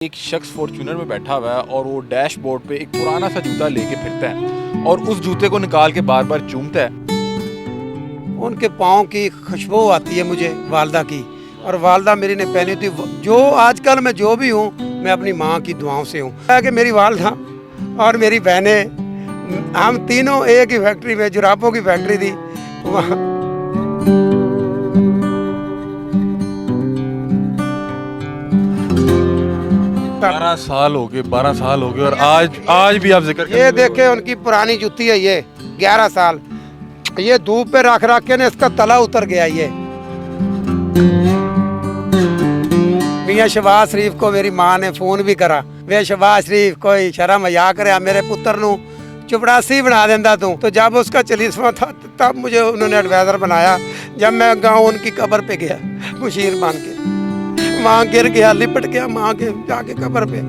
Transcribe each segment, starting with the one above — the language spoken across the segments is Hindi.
एक शख्स फॉर्च्यूनर में बैठा हुआ है और वो डैशबोर्ड पे एक पुराना सा जूता लेके फिरता है और उस जूते को निकाल के बार बार चूमता है। उनके पाँव की खुशबू आती है मुझे वालदा की, और वालदा मेरी ने पहनी थी। जो आजकल मैं जो भी हूँ मैं अपनी माँ की दुआओं से हूँ। कि मेरी वालदा और मेरी बहनें, हम तीनों एक ही फैक्ट्री में, जुराबों की फैक्ट्री थी वहाँ। 12 साल हो गए और आज भी आप जिक्र ये देखे उनकी पुरानी जूती है, ये 11 साल, ये धूप पे रख रख के ने इसका तला उतर गया। ये मियाँ शहबाज शरीफ को मेरी माँ ने फ़ोन भी करा, वे शहबाज शरीफ कोई शर्म हया करे, मेरे पुत्र नू चपड़ासी बना देंदा तू। तो जब उसका 40वां था तब मुझे उन्होंने एडवाइज़र बनाया। जब मैं गाँव उनकी कब्र पे गया मुशीर मान के, वहाँ गिर गया, लिपट गया माँ के जाके कब्र पे।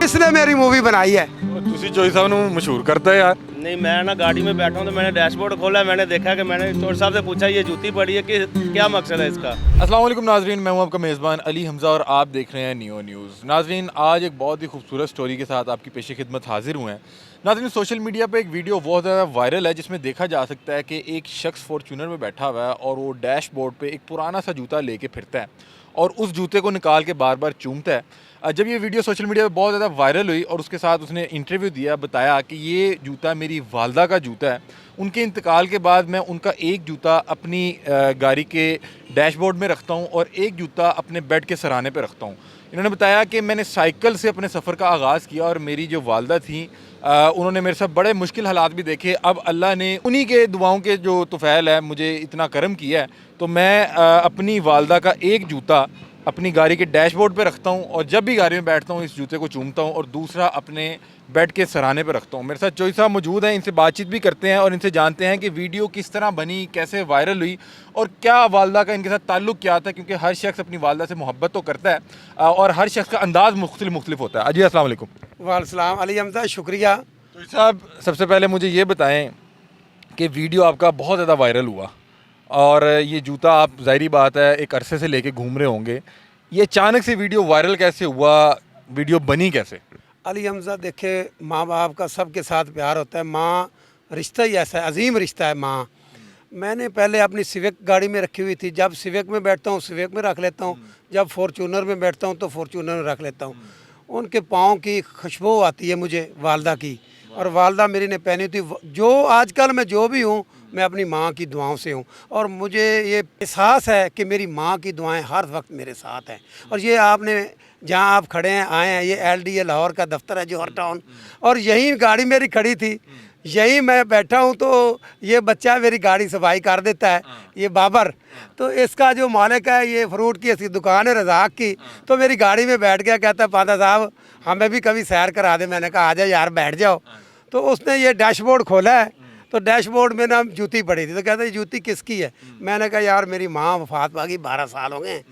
इसने मेरी मूवी बनाई है। ਤੁਸੀਂ ਚੋਈ ਸਾਹਿਬ ਨੂੰ मशहूर करता है यार। नहीं, मैं ना गाड़ी में बैठा हूँ तो मैंने डैशबोर्ड खोला, मैंने देखा कि मैंने चोर साहब से पूछा ये जूती पड़ी है कि क्या मकसद है इसका। अस्सलाम वालेकुम नाजरीन, मैं हूं आपका मेज़बान अली हमज़ा और आप देख रहे हैं नियो न्यूज़। नाजरीन, आज एक बहुत ही खूबसूरत स्टोरी के साथ आपकी पेश खिदमत हाजिर हुए हैं। नाजरीन, सोशल मीडिया पे एक वीडियो बहुत ज़्यादा वायरल है जिसमें देखा जा सकता है कि एक शख्स फॉर्च्यूनर में बैठा हुआ है और वो डैशबोर्ड पे एक पुराना सा जूता लेके फिरता है और उस जूते को निकाल के बार बार चूमता है। जब ये वीडियो सोशल मीडिया पे बहुत ज़्यादा वायरल हुई और उसके साथ उसने इंटरव्यू दिया, बताया कि ये जूता मेरी वालदा का जूता है। उनके इंतकाल के बाद मैं उनका एक जूता अपनी गाड़ी के डैशबोर्ड में रखता हूँ और एक जूता अपने बेड के सराहने पे रखता हूँ। इन्होंने बताया कि मैंने साइकिल से अपने सफ़र का आगाज़ किया और मेरी जो वालदा थी उन्होंने मेरे साथ बड़े मुश्किल हालात भी देखे। अब अल्लाह ने उन्हीं के दुआओं के जो तुफ़ैल है मुझे इतना करम किया है, तो मैं अपनी वालदा का एक जूता अपनी गाड़ी के डैशबोर्ड पे रखता हूँ और जब भी गाड़ी में बैठता हूँ इस जूते को चूमता हूँ और दूसरा अपने बेड के सराहने पे रखता हूँ। मेरे साथ चोई साहब मौजूद हैं, इनसे बातचीत भी करते हैं और इनसे जानते हैं कि वीडियो किस तरह बनी, कैसे वायरल हुई और क्या वालदा का इनके साथ ताल्लुक़ क्या था, क्योंकि हर शख्स अपनी वालदा से मोहब्बत तो करता है और हर शख्स का अंदाज़ मुख्तलिफ होता है। जी अस्सलाम वालेकुम। वालेकुम अली हमज़ा, शुक्रिया। चोई साहब, सबसे पहले मुझे ये बताएँ कि वीडियो आपका बहुत ज़्यादा वायरल हुआ और ये जूता आप ज़ाहिरी बात है एक अरसे से लेके घूम रहे होंगे, ये अचानक से वीडियो वायरल कैसे हुआ, वीडियो बनी कैसे? अली हमज़ा, देखे माँ बाप का सबके साथ प्यार होता है। माँ रिश्ता ही ऐसा है, अजीम रिश्ता है माँ। मैंने पहले अपनी सिविक गाड़ी में रखी हुई थी, जब सिविक में बैठता हूँ सिविक में रख लेता हूँ, जब फॉर्च्यूनर में बैठता हूँ तो फॉर्च्यूनर में रख लेता हूँ। उनके पाँव की खुशबू आती है मुझे वालदा की, और वालदा मेरी ने पहनी थी। जो आजकल मैं जो भी हूँ मैं अपनी माँ की दुआओं से हूँ, और मुझे ये एहसास है कि मेरी माँ की दुआएं हर वक्त मेरे साथ हैं। और ये आपने जहाँ आप खड़े हैं आए हैं, ये LDA लाहौर का दफ्तर है, जौहर टाउन, और यहीं गाड़ी मेरी खड़ी थी, यहीं मैं बैठा हूँ। तो ये बच्चा मेरी गाड़ी सफाई कर देता है, ये बाबर, तो इसका जो मालिक है, ये फ्रूट की ऐसी दुकान है रज़ाक की, तो मेरी गाड़ी में बैठ गया, कहता है पादा साहब हमें भी कभी सैर करा दे। मैंने कहा आ जाओ यार बैठ जाओ। तो उसने ये डैशबोर्ड खोला है, तो डैशबोर्ड में ना जूती पड़ी थी, तो कहता है जूती किसकी है। मैंने कहा यार मेरी माँ वफात पा गई, 12 साल हो गए,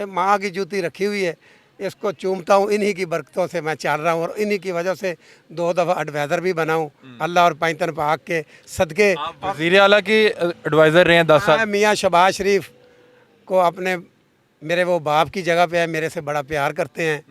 माँ की जूती रखी हुई है, इसको चूमता हूँ, इन्हीं की बरकतों से मैं चल रहा हूँ और इन्हीं की वजह से 2 दफ़ा एडवाइज़र भी बना हूँ अल्लाह और पैंतन पाक के सदके। वज़ीर आला के एडवाइज़र रहे हैं 10 साल। मैं मियाँ शहबाज शरीफ को अपने, मेरे वो बाप की जगह पे है, मेरे से बड़ा प्यार करते हैं।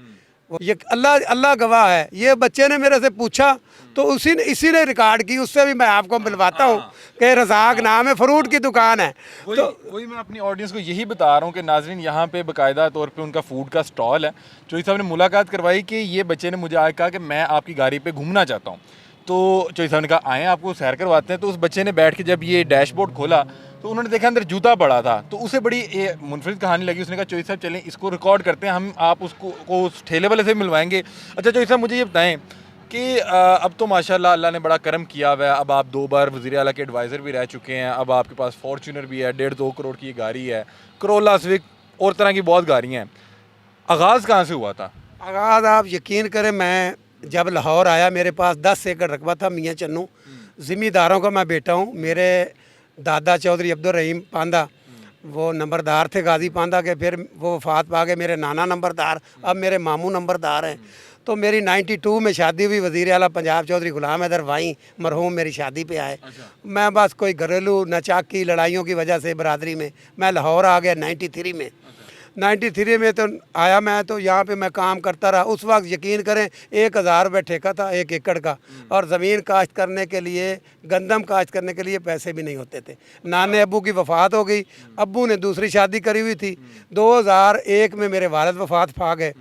ये अल्लाह गवाह है, ये बच्चे ने मेरे से पूछा तो इसी ने रिकॉर्ड की, उससे भी मैं आपको मिलवाता हूँ कि रज़ाक नाम है, फ्रूट की दुकान है। तो वही मैं अपनी ऑडियंस को यही बता रहा हूँ कि नाजरीन यहाँ पे बाकायदा तौर पे उनका फूड का स्टॉल है। चोई साहब ने मुलाकात करवाई कि ये बच्चे ने मुझे आज कहा कि मैं आपकी गाड़ी पे घूमना चाहता हूँ, तो चोई साहब ने कहा आएँ आपको सैर करवाते हैं। तो उस बच्चे ने बैठ के जब ये डैशबोर्ड खोला तो उन्होंने देखा अंदर जूता पड़ा था, तो उसे बड़ी मुनफरिद कहानी लगी। उसने कहा चोई साहब चलें इसको रिकॉर्ड करते हैं, हम आप उसको उस ठेले वाले से मिलवाएंगे। अच्छा चोई साहब, मुझे ये बताएं कि अब तो माशाल्लाह अल्लाह ने बड़ा करम किया हुआ है, अब आप 2 बार वज़ीर आला के एडवाइज़र भी रह चुके हैं, अब आपके पास फॉर्च्यूनर भी है, 1.5-2 करोड़ की गाड़ी है, करोला स्विक और तरह की बहुत गाड़ियाँ हैं। आगाज़ कहाँ से हुआ था? आगाज़ आप यकीन करें, मैं जब लाहौर आया मेरे पास 10 एकड़ रकबा था। मियाँ चन्नू ज़मींदारों का मैं बेटा हूँ। मेरे दादा चौधरी अब्दुल रहीम पांदा वो नंबरदार थे गाजी पांदा के, फिर वो वफात पा गए। मेरे नाना नंबरदार, अब मेरे मामू नंबरदार हैं। तो मेरी 92 में शादी हुई, वज़ीर आला पंजाब चौधरी गुलाम हैदर वहीं मरहूम मेरी शादी पे आए। मैं बस कोई घरेलू नचाक की लड़ाइयों की वजह से बरादरी में मैं लाहौर आ गया 93 में। 93 में तो आया मैं, तो यहाँ पे मैं काम करता रहा। उस वक्त यकीन करें 1000 रुपये ठेका था 1 एकड़ का, और ज़मीन काश्त करने के लिए, गंदम काश्त करने के लिए पैसे भी नहीं होते थे। नाने अब्बू की वफ़ात हो गई, अब्बू ने दूसरी शादी करी हुई थी। 2001 में मेरे वालिद वफ़ात पा गए,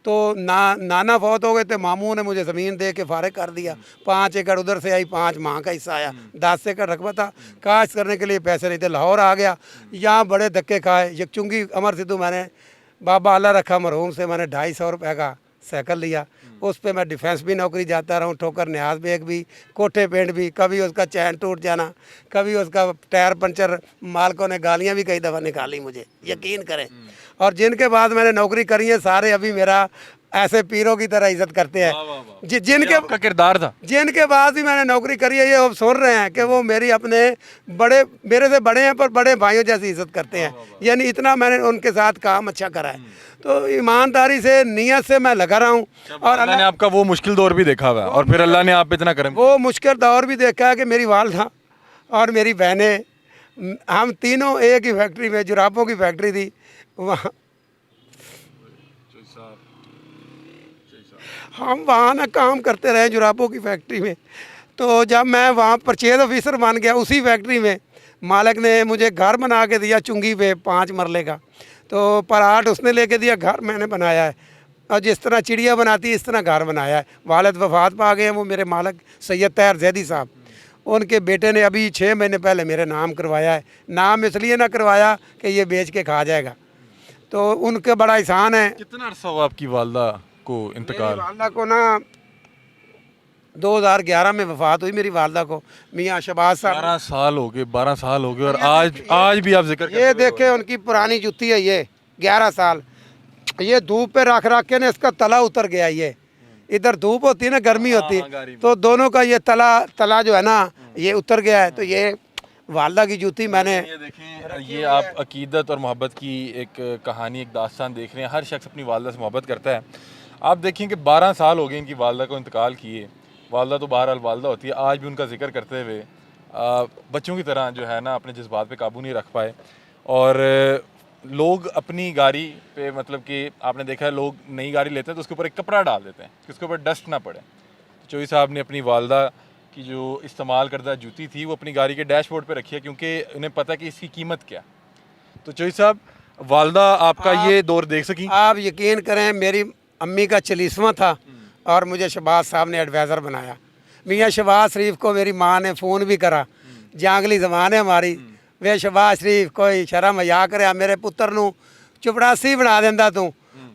तो नाना फौत हो गए थे। मामू ने मुझे ज़मीन दे के फारिग कर दिया। 5 एकड़ उधर से आई, 5 माँ का हिस्सा आया, 10 एकड़ रकबा था। काश्त करने के लिए पैसे नहीं थे, लाहौर आ गया। यहाँ बड़े धक्के खाए। एक चुंगी अमर सिद्धू मैंने बाबा अल्लाह रखा मरहूम से मैंने 250 रुपये का साइकिल लिया। उस पे मैं डिफेंस भी नौकरी जाता रहा हूँ, ठोकर न्याज बेग भी, कोठे पेंट भी। कभी उसका चैन टूट जाना, कभी उसका टायर पंचर। मालकों ने गालियाँ भी कई दफ़ा निकाली मुझे, यकीन करें। और जिनके बाद मैंने नौकरी करी है सारे अभी मेरा ऐसे पीरों की तरह इज्जत करते हैं। जिनके आपका किरदार था। जिनके बाद भी मैंने नौकरी करी है, ये अब सुन रहे हैं कि वो मेरी अपने बड़े, मेरे से बड़े हैं पर बड़े भाइयों जैसी इज्जत करते हैं। यानी इतना मैंने उनके साथ काम अच्छा करा है। तो ईमानदारी से, नियत से मैं लगा रहा हूँ। और अल्लाह ने आपका वो मुश्किल दौर भी देखा हुआ है, और फिर अल्लाह ने आप पे इतना करम वो मुश्किल दौर भी देखा है कि मेरी वालदा और मेरी बहनें, हम तीनों एक ही फैक्ट्री में, जुराबों की फैक्ट्री थी वहाँ, हम वहाँ ना काम करते रहे जुराबों की फैक्ट्री में। तो जब मैं वहाँ परचेज ऑफिसर बन गया उसी फैक्ट्री में, मालिक ने मुझे घर बना के दिया चुंगी पे 5 मरले का। तो पराठ उसने लेके दिया, घर मैंने बनाया है। और जिस तरह चिड़िया बनाती है इस तरह घर बनाया है। वालिद वफ़ात पा गए हैं, वो मेरे मालिक सैयद तैयार जैदी साहब। उनके बेटे ने अभी 6 महीने पहले मेरे नाम करवाया है। नाम इसलिए ना करवाया कि ये बेच के खा जाएगा, तो उनका बड़ा एहसान है। कितना अरसा हुआ आपकी वालदा को इंतकाल? वालदा को ना 2011 में वफ़ात हुई मेरी वालदा को। मियाँ शहबाज साहब, 12 साल हो गए, 12 साल हो गए, और आज भी आप जिक्र ये देखे उनकी पुरानी जूती है, ये 11 साल। ये धूप पे रख रख के ना इसका तला उतर गया। ये इधर धूप होती है ना, गर्मी होती है, तो दोनों का ये तला जो है ना ये उतर गया है। तो ये वालदा की जूती मैंने, ये देखें, ये आप अकीदत और मोहब्बत की एक कहानी, एक दास्तान देख रहे हैं। हर शख्स अपनी वालदा से मोहब्बत करता है। आप देखें कि 12 साल हो गए इनकी वालदा को इंतकाल किए। वालदा तो बहरहाल वालदा होती है। आज भी उनका जिक्र करते हुए बच्चों की तरह जो है ना अपने जज्बात पे काबू नहीं रख पाए। और लोग अपनी गाड़ी पे, मतलब कि आपने देखा है लोग नई गाड़ी लेते हैं तो उसके ऊपर एक कपड़ा डाल देते हैं कि उसके ऊपर डस्ट ना पड़े। तो चौधरी साहब ने अपनी वालदा की जो इस्तेमाल करदा जूती थी वो अपनी गाड़ी के डैशबोर्ड पे रखी है, क्योंकि उन्हें पता कि इसकी कीमत क्या। तो चौधरी साहब, वालदा आपका ये दौर देख सकी? आप यकीन करें मेरी अम्मी का 40वां था और मुझे शहबाज साहब ने एडवाइज़र बनाया। मियाँ शहबाज शरीफ को मेरी माँ ने फ़ोन भी करा, जांगली ज़बान है हमारी, वे शहबाज शरीफ कोई शर्म मजाक करे मेरे पुत्र नू चपड़ासी बना देंदा तू।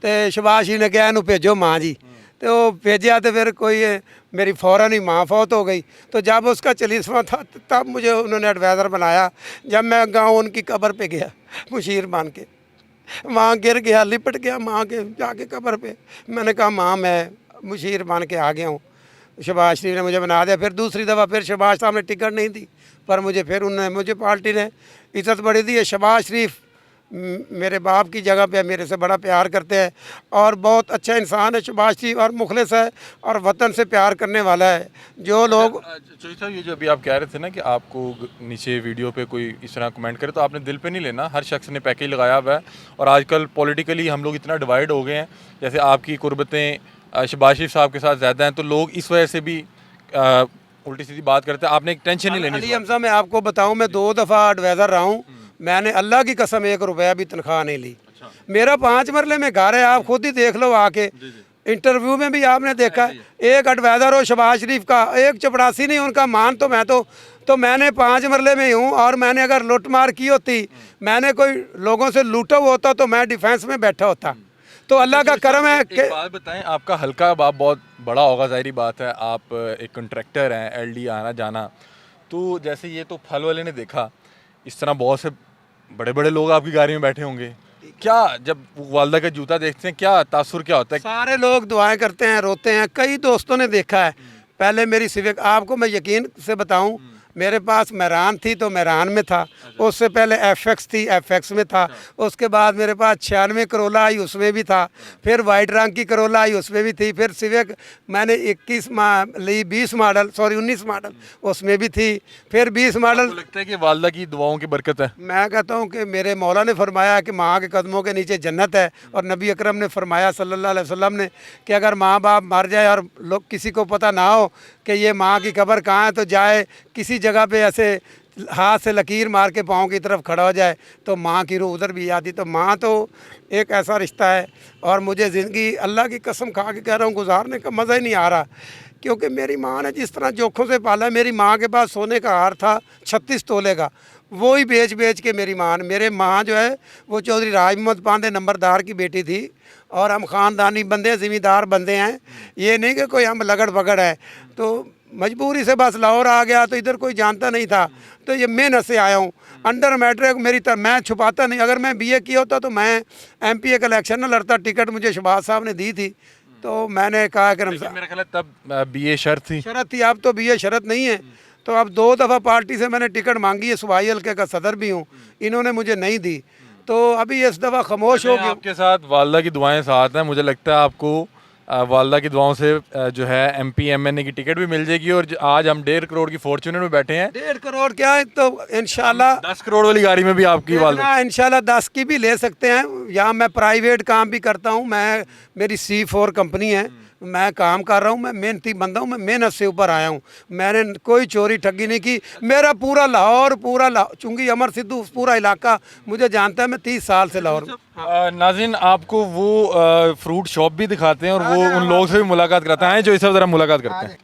तो शहबाज शरीफ ने कहा इनू भेजो माँ जी। तो भेजा तो फिर कोई मेरी फ़ौरन ही माँ फौत हो गई। तो जब उसका 40वां था तब मुझे उन्होंने एडवाइज़र बनाया। जब मैं गाँव उनकी कब्र पे गया मुशीर मान के, वहाँ गिर गया, लिपट गया माँ के जाके कब्र पे। मैंने कहा माँ मैं मुशीर बन के आ गया हूँ। शहबाज शरीफ ने मुझे बना दिया। फिर दूसरी दफ़ा फिर शहबाज साहब ने टिकट नहीं दी, पर मुझे पार्टी ने इज़्ज़त बड़ी दी है। शहबाज शरीफ मेरे बाप की जगह पे मेरे से बड़ा प्यार करते हैं और बहुत अच्छा इंसान है शहबाज शरीफ, और मुखलिस है और वतन से प्यार करने वाला है। जो लोग चौधरी साहब, ये जो अभी आप कह रहे थे ना कि आपको नीचे वीडियो पे कोई इस तरह कमेंट करे तो आपने दिल पे नहीं लेना। हर शख्स ने पैकेज लगाया हुआ है, और आजकल पॉलिटिकली हम लोग इतना डिवाइड हो गए हैं। जैसे आपकी कुर्बतें शहबाज शरीफ साहब के साथ ज़्यादा हैं, तो लोग इस वजह से भी उल्टी सीधी बात करते हैं। आपने एक टेंशन नहीं लेनी। अली हमजा, मैं आपको बताऊं, मैं 2 दफ़ा एडवाइज़र रहा हूँ। मैंने अल्लाह की कसम 1 रुपया भी तनख्वाह नहीं ली। मेरा 5 मरले में घर है, आप खुद ही देख लो आके। इंटरव्यू में भी आपने देखा, एक एडवाइज़र हो शहबाज शरीफ का, एक चपड़ासी नहीं उनका मान। तो मैंने 5 मरले में ही हूँ। और मैंने अगर लूटमार की होती, मैंने कोई लोगों से लूटा हुआ होता तो मैं डिफेंस में बैठा होता। तो अल्लाह का करम है कि, एक बात बताएं, आपका हल्का बाप बहुत बड़ा होगा, जाहिर बात है। आप एक कॉन्ट्रैक्टर हैं, एलडी आना जाना। तो जैसे ये तो फल वाले ने देखा, इस तरह बहुत से बड़े बड़े लोग आपकी गाड़ी में बैठे होंगे। क्या जब वालदा का जूता देखते हैं क्या तासुर क्या होता है? सारे लोग दुआएं करते हैं, रोते हैं। कई दोस्तों ने देखा है। पहले मेरी सिविक, आपको मैं यकीन से बताऊं, मेरे पास मेहरान थी तो मेहरान में था, उससे पहले एफएक्स थी, एफएक्स में था, उसके बाद मेरे पास 96 करोला आई, उसमें भी था, फिर वाइट रंग की करोला आई, उसमें भी थी, फिर सिविक मैंने 19 मॉडल उसमें भी थी, फिर 20 मॉडल। आपको लगता है कि वालदा की दुआओं की बरकत है? मैं कहता हूँ कि मेरे मौला ने फरमाया कि माँ के कदमों के नीचे जन्नत है, और नबी अकरम ने फरमाया सल्लल्लाहु अलैहि वसल्लम ने कि अगर माँ बाप मर जाए और लोग किसी को पता ना हो कि ये माँ की कब्र कहाँ है, तो जाए किसी जगह पे ऐसे हाथ से लकीर मार के पाँव की तरफ खड़ा हो जाए तो माँ की रूह उधर भी आती। तो माँ तो एक ऐसा रिश्ता है, और मुझे ज़िंदगी अल्लाह की कसम खा के कह रहा हूँ गुजारने का मज़ा ही नहीं आ रहा, क्योंकि मेरी माँ ने जिस तरह जोखों से पाला है। मेरी माँ के पास सोने का हार था 36 तोले का, वो ही बेच बेच के मेरी माँ ने, मेरे माँ जो है वो चौधरी राज मोहम्मद पांडे नंबरदार की बेटी थी, और हम ख़ानदानी बंदे हैं, ज़िम्मेदार बंदे हैं, ये नहीं कि कोई हम लगड़ बगड़ है। तो मजबूरी से बस लाहौर आ गया, तो इधर कोई जानता नहीं था, तो ये मेहनत से आया हूँ। अंडर मैट्रिक मेरी मैं छुपाता नहीं, अगर मैं बीए किया होता तो मैं एमपीए का इलेक्शन न लड़ता, टिकट मुझे शहबाज साहब ने दी थी, तो मैंने कहा कि लेकिन मेरा ख्याल है तब बीए शर्त थी। शरत थी, अब तो बीए शरत नहीं है। तो अब 2 दफ़ा पार्टी से मैंने टिकट मांगी है, सूबाई हल्के का सदर भी हूँ, इन्होंने मुझे नहीं दी, तो अभी इस दफ़ा खामोश हो गया। आपके साथ वालदा की दुआएं साथ हैं, मुझे लगता है आपको वालदा की दुआओं से जो है एमपी एमएनए की टिकट भी मिल जाएगी, और आज हम 1.5 करोड़ की फॉर्च्यूनर में बैठे हैं। 1.5 करोड़ क्या है, तो इंशाल्लाह 10 करोड़ वाली गाड़ी में भी आपकी वालदा। इंशाल्लाह 10 की भी ले सकते हैं। यहाँ मैं प्राइवेट काम भी करता हूँ, मैं मेरी C4 कंपनी है, मैं काम कर रहा हूँ, मैं मेहनती बंदा हूँ, मैं मेहनत से ऊपर आया हूँ, मैंने कोई चोरी ठगी नहीं की। मेरा पूरा लाहौर चूँकि अमर सिद्धू पूरा इलाका मुझे जानता है, मैं 30 साल से लाहौर में। नाज़रीन आपको वो फ्रूट शॉप भी दिखाते हैं, और वो उन लोगों से भी मुलाकात कराते हैं जो इस वक्त ज़रा मुलाकात करते हैं।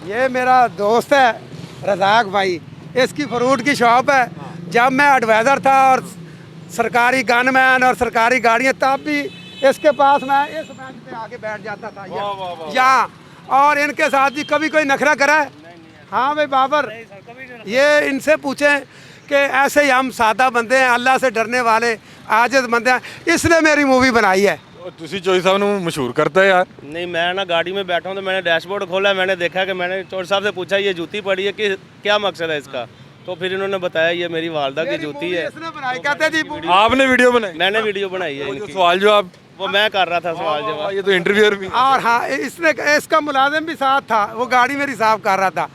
ये मेरा दोस्त है रज़ाक भाई, इसकी फ्रूट की शॉप है। जब मैं एडवाइज़र था और सरकारी गनमैन और सरकारी गाड़ियाँ, तब भी इसके पास मैं इस बेंच पे आके बैठ जाता था यहाँ, और इनके साथ भी कभी कोई नखरा करा है? हाँ भाई बाबर, ये इनसे पूछें कि ऐसे ही हम सादा बंदे हैं, अल्लाह से डरने वाले आजिज़ बंदे हैं, इसने मेरी मूवी बनाई है। तुसी चौधरी साहब ने मशहूर करता है यार। नहीं, मैं ना गाड़ी में बैठा हूँ तो मैंने डैशबोर्ड खोला, मैंने देखा कि मैंने चौधरी साहब से पूछा ये जूती पड़ी है कि क्या मकसद है इसका, तो फिर इन्होंने बताया ये मेरी वालदा की जूती है। इसने बनाई, कहते जी आपने वीडियो बनाई? मैंने वीडियो बनाई है जो इनकी, सवाल जवाब वो मैं कर रहा था सवाल जवाब। ये तो इंटरव्यूअर भी। और हाँ, इसका मुलाजिम भी साथ था, वो गाड़ी मेरी साफ कर रहा था,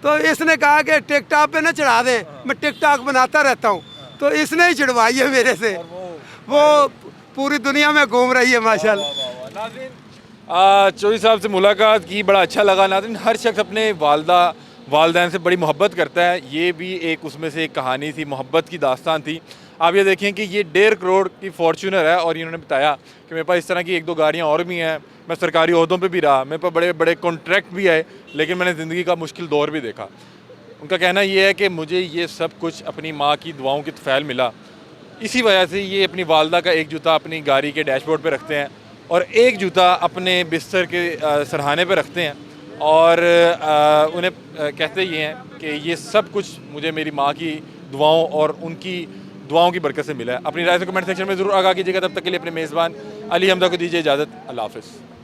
तो इसने कहा कि टिकटॉक पे ना चढ़ा दें, मैं टिकटॉक बनाता रहता हूँ, तो इसने ही चढ़वाई है मेरे से। वो पूरी दुनिया में घूम रही है माशाल्लाह। चौधरी साहब से मुलाकात की, बड़ा अच्छा लगा। नाज़रीन हर शख्स अपने वालदैन से बड़ी मोहब्बत करता है, ये भी एक उसमें से एक कहानी थी, मोहब्बत की दास्तान थी। आप ये देखें कि ये 1.5 करोड़ की फॉर्च्यूनर है, और इन्होंने बताया कि मेरे पास इस तरह की 1-2 गाड़ियाँ और भी हैं, मैं सरकारी ओहदों पे भी रहा, मेरे पास बड़े बड़े कॉन्ट्रैक्ट भी आए, लेकिन मैंने ज़िंदगी का मुश्किल दौर भी देखा। उनका कहना ये है कि मुझे ये सब कुछ अपनी माँ की दुआओं की तफ़ैल मिला, इसी वजह से ये अपनी वालदा का एक जूता अपनी गाड़ी के डैशबोर्ड पे रखते हैं, और एक जूता अपने बिस्तर के सरहाने पे रखते हैं, और उन्हें कहते ये हैं कि ये सब कुछ मुझे मेरी माँ की दुआओं और उनकी दुआओं की बरकत से मिला है। अपनी राय से कमेंट सेक्शन में ज़रूर आगाह कीजिएगा। तब तक के लिए अपने मेज़बान अली हमजा को दीजिए इजाज़त। अल्लाह हाफ़िज़।